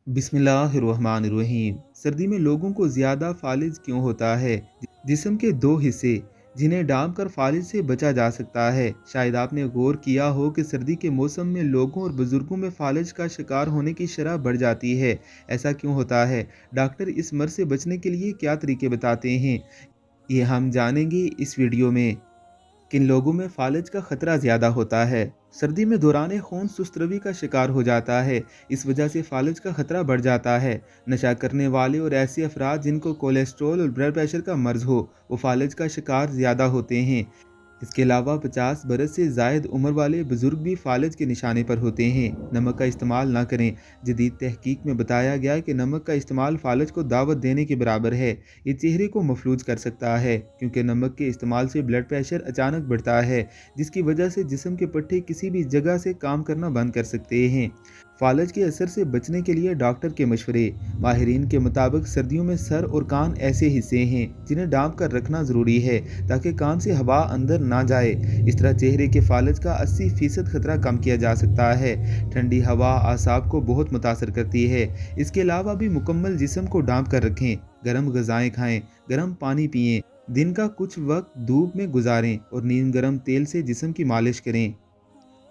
बिस्मिल्लाहिर्रहमानिर्रहीम। सर्दी में लोगों को ज़्यादा फालिज क्यों होता है? जिस्म के दो हिस्से जिन्हें डांप कर फालिज से बचा जा सकता है। शायद आपने गौर किया हो कि सर्दी के मौसम में लोगों और बुजुर्गों में फालिज का शिकार होने की शरह बढ़ जाती है। ऐसा क्यों होता है? डॉक्टर इस मर्ज से बचने के लिए क्या तरीके बताते हैं, ये हम जानेंगे इस वीडियो में। किन लोगों में फालिज का खतरा ज़्यादा होता है? सर्दी में दौरान खून सुस्त रवि का शिकार हो जाता है। इस वजह से फालिज का खतरा बढ़ जाता है। नशा करने वाले और ऐसे अफराद जिनको कोलेस्ट्रॉल और ब्लड प्रेशर का मर्ज हो, वो फालिज का शिकार ज़्यादा होते हैं। इसके अलावा 50 बरस से ज़ायद उम्र वाले बुजुर्ग भी फालिज के निशाने पर होते हैं। नमक का इस्तेमाल ना करें। जदीद तहकीक में बताया गया है कि नमक का इस्तेमाल फालिज को दावत देने के बराबर है। ये चेहरे को मफलूज कर सकता है, क्योंकि नमक के इस्तेमाल से ब्लड प्रेशर अचानक बढ़ता है, जिसकी वजह से जिस्म के पट्टे किसी भी जगह से काम करना बंद कर सकते हैं। फालज के असर से बचने के लिए डॉक्टर के मशवरे। माहिरीन के मुताबिक सर्दियों में सर और कान ऐसे हिस्से हैं जिन्हें ढांप कर रखना ज़रूरी है, ताकि कान से हवा अंदर ना जाए। इस तरह चेहरे के फालज का 80% खतरा कम किया जा सकता है। ठंडी हवा आसाब को बहुत मुतासर करती है। इसके अलावा भी मुकम्मल जिस्म को ढांप कर रखें। गर्म गज़ाएँ खाएँ, गर्म पानी पिएँ, दिन का कुछ वक्त धूप में गुजारें और नीम गर्म तेल से जिस्म की मालिश करें।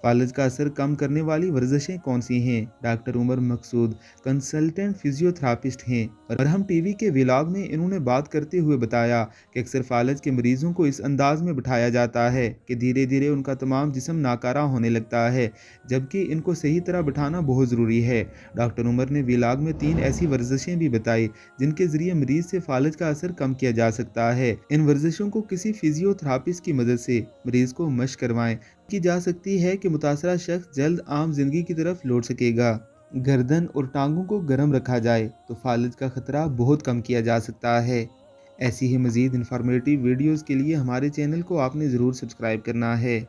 फालिज का असर कम करने वाली वर्जिशें कौन सी हैं? डॉक्टर उमर मकसूद कंसल्टेंट फिजियोथेरापिस्ट हैं और हम टीवी के व्लॉग में इन्होंने बात करते हुए बताया कि अक्सर फालिज के मरीजों को इस अंदाज में बिठाया जाता है कि धीरे धीरे उनका तमाम जिस्म नाकारा होने लगता है, जबकि इनको सही तरह बिठाना बहुत ज़रूरी है। डॉक्टर उमर ने व्लॉग में 3 ऐसी वर्जिशें भी बताई जिनके ज़रिए मरीज से फालिज का असर कम किया जा सकता है। इन वर्जिशों को किसी फिजियोथेरापिस्ट की मदद से मरीज को मशक करवाएं की जा सकती है कि मुतासरा शख्स जल्द आम जिंदगी की तरफ लौट सकेगा। गर्दन और टांगों को गर्म रखा जाए तो फालिज का खतरा बहुत कम किया जा सकता है। ऐसी ही मज़ीद इंफॉर्मेटिव वीडियोज़ के लिए हमारे चैनल को आपने ज़रूर सब्सक्राइब करना है।